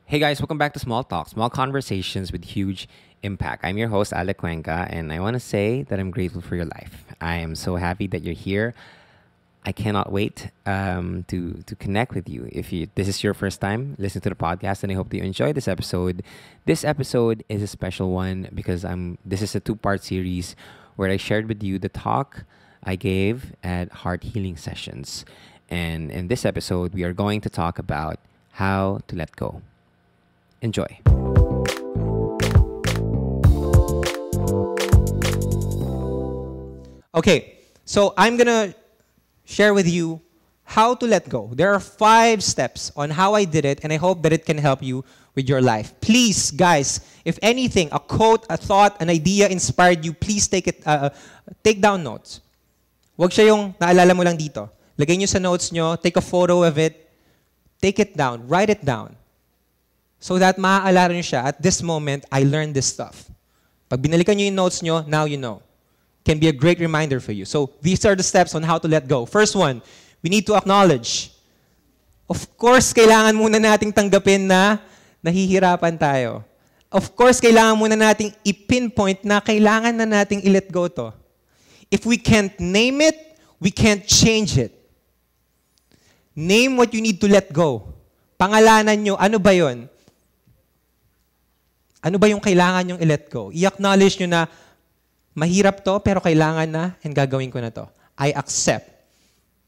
Hey guys, welcome back to Small Talk, small conversations with huge impact. I'm your host, Alec Cuenca, and I want to say that I'm grateful for your life. I am so happy that you're here. I cannot wait to connect with you. If this is your first time listening to the podcast, and I hope that you enjoy this episode. This episode is a special one because this is a two-part series where I shared with you the talk I gave at Heart Healing Sessions. And in this episode, we are going to talk about how to let go. Enjoy. Okay, so I'm gonna share with you how to let go. There are 5 steps on how I did it, and I hope that it can help you with your life. Please, guys, if anything, a quote, a thought, an idea inspired you, please take down notes. Huwag siya yung naalala mo lang dito. Lagay nyo sa notes nyo, take a photo of it, take it down, write it down. So that maaalala nyo siya, at this moment, I learned this stuff. Pag binalikan nyo yung notes nyo, now you know. Can be a great reminder for you. So these are the steps on how to let go. First one, we need to acknowledge. Of course, kailangan muna nating tanggapin na nahihirapan tayo. Of course, kailangan muna nating i-pinpoint na kailangan na nating i-let go to. If we can't name it, we can't change it. Name what you need to let go. Pangalanan nyo, ano ba yun? Ano ba yung kailangan nyong i-let go? I-acknowledge nyo na mahirap to, pero kailangan na, and gagawin ko na to. I accept.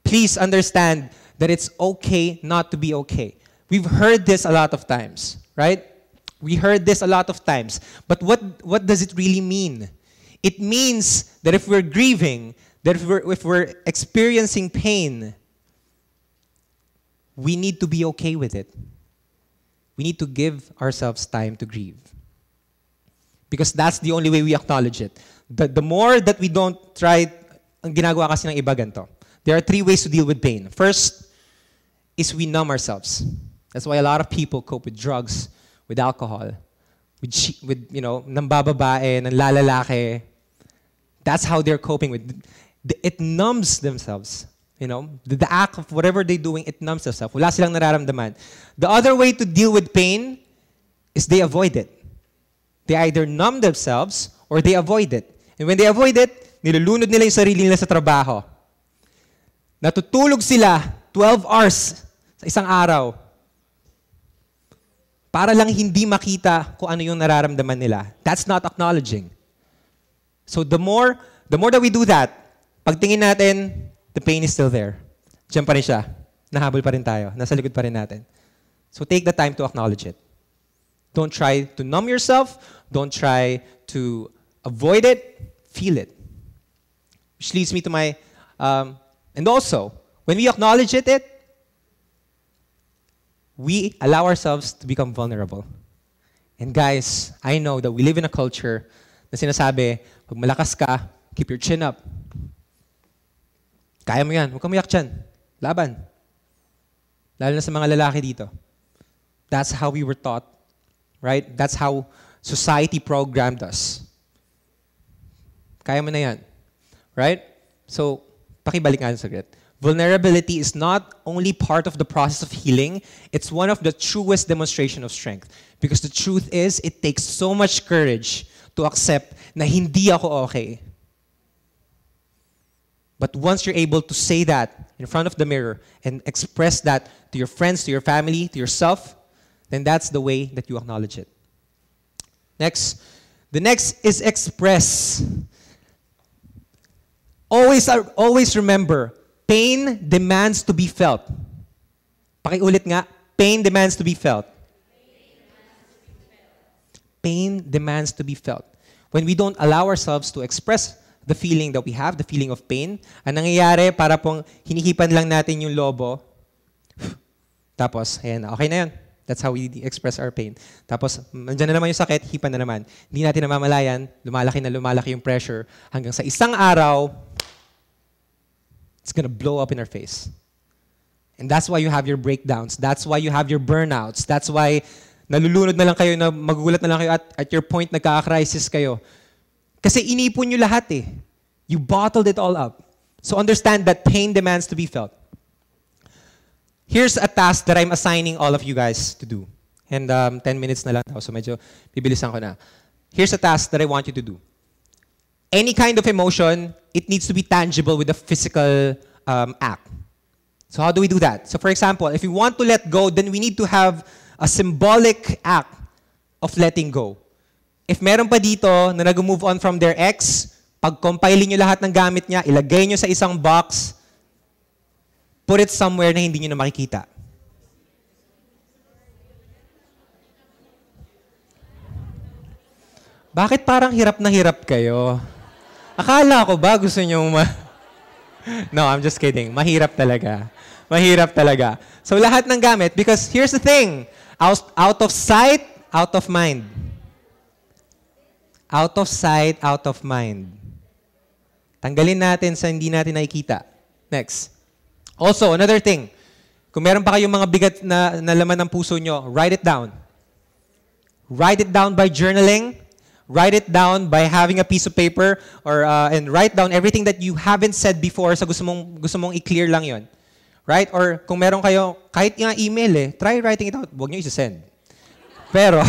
Please understand that it's okay not to be okay. We've heard this a lot of times, right? We heard this a lot of times. But what does it really mean? It means that if we're grieving, that if we're experiencing pain, we need to be okay with it. We need to give ourselves time to grieve. Because that's the only way we acknowledge it. The more that we don't try, ang ginagawa kasi ng iba ganito. There are 3 ways to deal with pain. First is we numb ourselves. That's why a lot of people cope with drugs, with alcohol, with nambababae, nanlalalaki. That's how they're coping with. It numbs themselves. The act of whatever they're doing, it numbs themselves. Wala silang nararamdaman. The other way to deal with pain is they avoid it. They either numb themselves or they avoid it. And when they avoid it, nilulunod nila yung sarili nila sa trabaho. Natutulog sila 12 hours sa isang araw para lang hindi makita kung ano yung nararamdaman nila. That's not acknowledging. So the more that we do that, pagtingin natin, the pain is still there. Diyan pa rin siya. Nahabol pa rin tayo. Nasa likod pa rin natin. So take the time to acknowledge it. Don't try to numb yourself. Don't try to avoid it. Feel it. Which leads me to my... and also, when we acknowledge it, we allow ourselves to become vulnerable. And guys, I know that we live in a culture na sinasabi, pag malakas ka, keep your chin up. Kaya mo yan. Huwag kang umiyak dyan. Laban. Lalo na sa mga lalaki dito. That's how we were taught. Right? That's how society programmed us. Kaya mo na yan. Right? So, pakibalik nga sa saglit. Vulnerability is not only part of the process of healing, it's one of the truest demonstration of strength. Because the truth is, it takes so much courage to accept na hindi ako okay. But once you're able to say that in front of the mirror and express that to your friends, to your family, to yourself, then that's the way that you acknowledge it. Next. The next is express. Always remember, pain demands to be felt. Pakiulit nga, pain demands to be felt. Pain demands to be felt. When we don't allow ourselves to express the feeling that we have, the feeling of pain, ang nangyayari, para pong hinihipan lang natin yung lobo, tapos, ayan, okay na yun. That's how we express our pain. Tapos, nandiyan na naman yung sakit, hipan na naman. Hindi natin namamalayan, lumalaki na lumalaki yung pressure, hanggang sa isang araw, it's gonna blow up in our face. And that's why you have your breakdowns. That's why you have your burnouts. That's why nalulunod na lang kayo, na magugulat na lang kayo at your point, nagka-crisis kayo. Kasi inipon nyo lahat eh. You bottled it all up. So understand that pain demands to be felt. Here's a task that I'm assigning all of you guys to do. And 10 minutes na lang daw, so medyo bibilisan ko na. Here's a task that I want you to do. Any kind of emotion, it needs to be tangible with a physical act. So how do we do that? So for example, if we want to let go, then we need to have a symbolic act of letting go. If meron pa dito na nag-move on from their ex, pag-compile nyo lahat ng gamit niya, ilagay nyo sa isang box, put it somewhere na hindi nyo na makikita. Bakit parang hirap na hirap kayo? Akala ko ba gusto nyo No, I'm just kidding. Mahirap talaga. Mahirap talaga. So lahat ng gamit, because here's the thing. Out of sight, out of mind. Out of sight, out of mind. Tanggalin natin sa hindi natin nakikita. Next. Also, another thing. Kung meron pa kayong mga bigat na laman ng puso nyo, write it down. Write it down by journaling. Write it down by having a piece of paper and write down everything that you haven't said before sa gusto mong i-clear lang yon. Right? Or kung meron kayo, kahit nga email try writing it out. Huwag nyo i-send. Pero,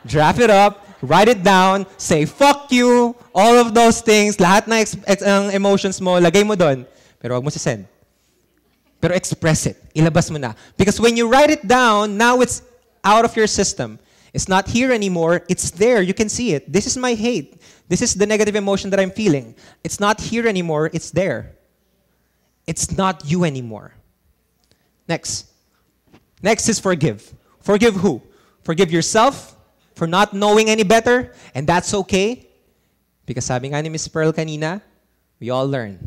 draft it up, write it down, say, fuck you, all of those things, lahat ng emotions mo, lagay mo doon. Pero huwag mo i-send. Pero express it. Ilabas mo na. Because when you write it down, now it's out of your system. It's not here anymore. It's there. You can see it. This is my hate. This is the negative emotion that I'm feeling. It's not here anymore. It's there. It's not you anymore. Next. Next is forgive. Forgive who? Forgive yourself for not knowing any better, and that's okay. Because sabi nga ni Miss Pearl kanina, we all learn.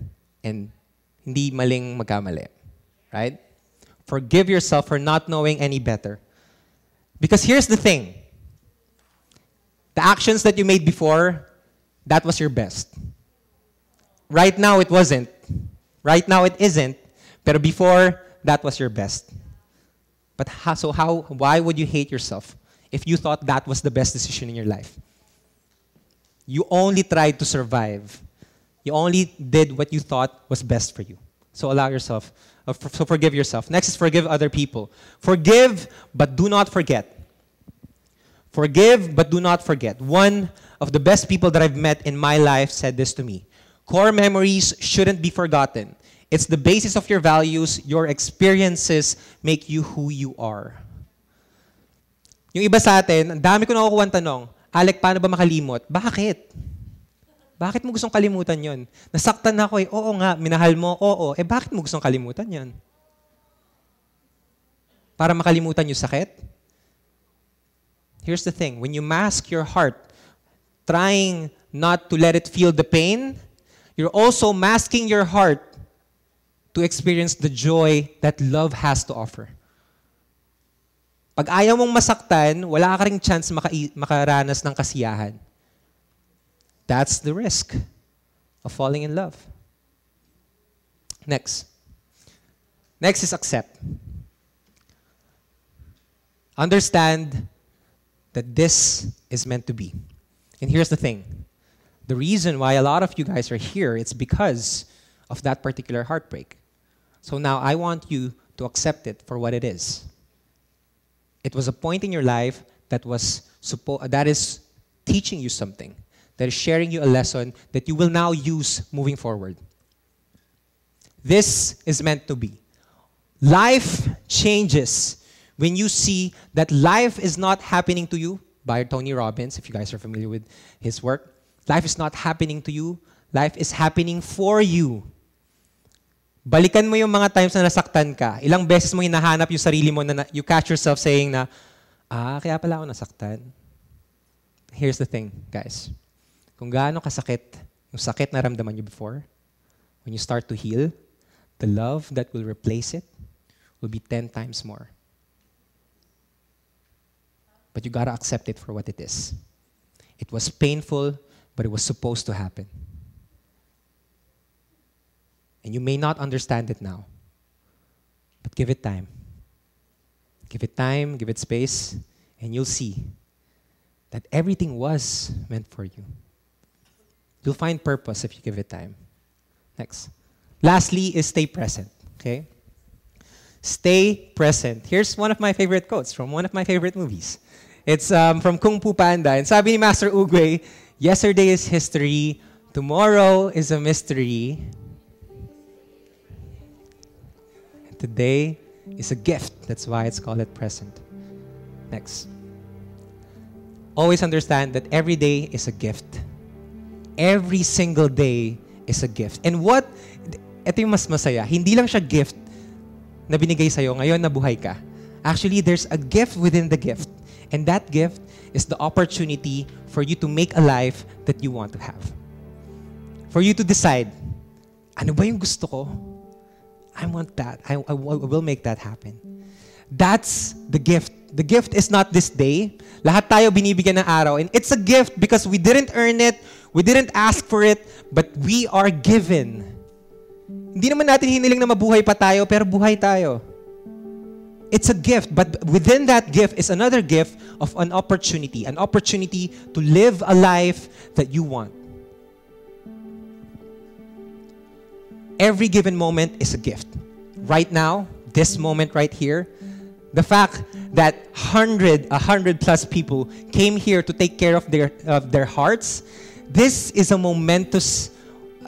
And hindi maling magkamali. Right? Forgive yourself for not knowing any better. Because here's the thing. The actions that you made before, that was your best. Right now, it wasn't. Right now, it isn't. But before, that was your best. But why would you hate yourself if you thought that was the best decision in your life? You only tried to survive. You only did what you thought was best for you. So allow yourself, so forgive yourself. Next is forgive other people. Forgive, but do not forget. Forgive, but do not forget. One of the best people that I've met in my life said this to me. Core memories shouldn't be forgotten. It's the basis of your values. Your experiences make you who you are. Yung iba sa atin, ang dami ko nakukuha ng tanong, Alec, paano ba makalimot? Bakit? Bakit mo gustong kalimutan yon? Nasaktan na ako Oo nga, minahal mo, oo. Bakit mo gustong kalimutan yon? Para makalimutan yung sakit? Here's the thing. When you mask your heart, trying not to let it feel the pain, you're also masking your heart to experience the joy that love has to offer. Pag ayaw mong masaktan, wala ka ring chance makaranas ng kasiyahan. That's the risk of falling in love. Next. Next is accept. Understand that this is meant to be. And here's the thing. The reason why a lot of you guys are here, it's because of that particular heartbreak. So now I want you to accept it for what it is. It was a point in your life that is teaching you something, that is sharing you a lesson that you will now use moving forward. This is meant to be. Life changes when you see that life is not happening to you, by Tony Robbins, if you guys are familiar with his work. Life is not happening to you. Life is happening for you. Balikan mo yung mga times na nasaktan ka. Ilang beses mo hinahanap yung sarili mo na you catch yourself saying na, kaya pala ako nasaktan. Here's the thing, guys. Kung gaano kasakit, yung sakit na ramdaman nyo before, when you start to heal, the love that will replace it will be 10 times more. But you gotta accept it for what it is. It was painful, but it was supposed to happen. And you may not understand it now, but give it time. Give it time, give it space, and you'll see that everything was meant for you. You'll find purpose if you give it time. Next. Lastly is stay present, okay? Stay present. Here's one of my favorite quotes from one of my favorite movies. It's from Kung Fu Panda. And sabi ni Master Oogway, yesterday is history, tomorrow is a mystery, today is a gift. That's why it's called at present. Next. Always understand that every day is a gift. Every single day is a gift. And ito yung mas masaya, hindi lang siya gift na binigay sa'yo ngayon na buhay ka. Actually, there's a gift within the gift. And that gift is the opportunity for you to make a life that you want to have. For you to decide, ano ba yung gusto ko? I want that. I will make that happen. That's the gift. The gift is not this day. Lahat tayo binibigyan ng araw. And it's a gift because we didn't earn it, we didn't ask for it, but we are given. Hindi naman natin hiniling na mabuhay pa tayo, pero buhay tayo. It's a gift, but within that gift is another gift of an opportunity to live a life that you want. Every given moment is a gift. Right now, this moment right here, the fact that 100 plus people came here to take care of their hearts, this is a momentous,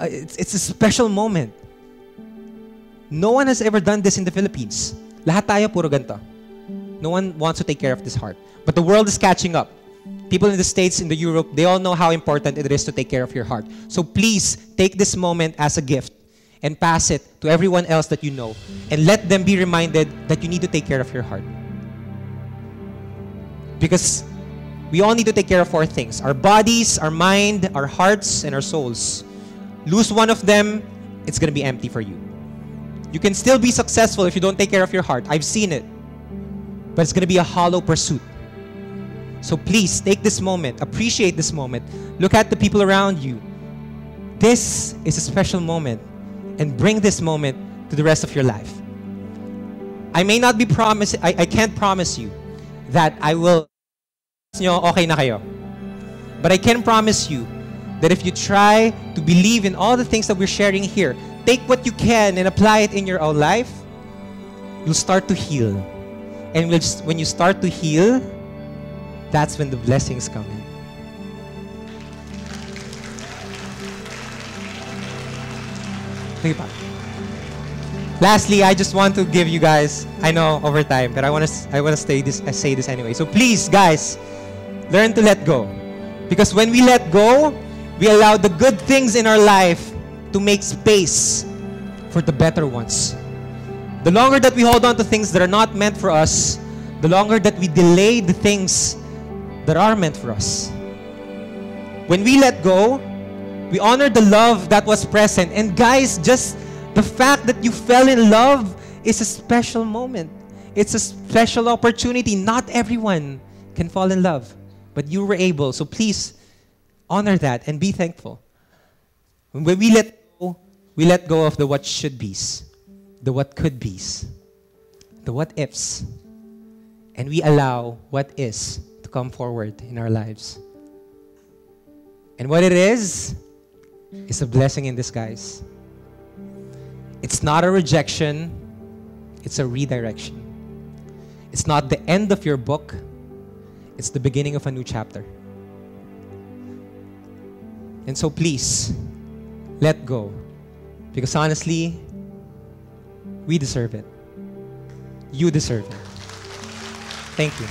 it's a special moment. No one has ever done this in the Philippines. Lahat tayo puro ganito. No one wants to take care of this heart. But the world is catching up. People in the States, in the Europe, they all know how important it is to take care of your heart. So please take this moment as a gift and pass it to everyone else that you know. And let them be reminded that you need to take care of your heart. Because we all need to take care of four things. Our bodies, our mind, our hearts, and our souls. Lose one of them, it's going to be empty for you. You can still be successful if you don't take care of your heart. I've seen it. But it's going to be a hollow pursuit. So please, take this moment. Appreciate this moment. Look at the people around you. This is a special moment. And bring this moment to the rest of your life. I may not be I can't promise you that I will okay na kayo. But I can promise you that if you try to believe in all the things that we're sharing here, take what you can and apply it in your own life, you'll start to heal. And when you start to heal, that's when the blessings come in. Lastly, I just want to give you guys, I know over time, but I want to say this anyway. So please, guys, learn to let go. Because when we let go, we allow the good things in our life to make space for the better ones. The longer that we hold on to things that are not meant for us, the longer that we delay the things that are meant for us. When we let go, we honor the love that was present. And guys, just the fact that you fell in love is a special moment. It's a special opportunity. Not everyone can fall in love, but you were able. So please honor that and be thankful. When we let go of the what should be's, the what could be's, the what ifs, and we allow what is to come forward in our lives. And what it is a blessing in disguise. It's not a rejection, it's a redirection. It's not the end of your book, it's the beginning of a new chapter. And so please, let go. Because honestly, we deserve it. You deserve it. Thank you.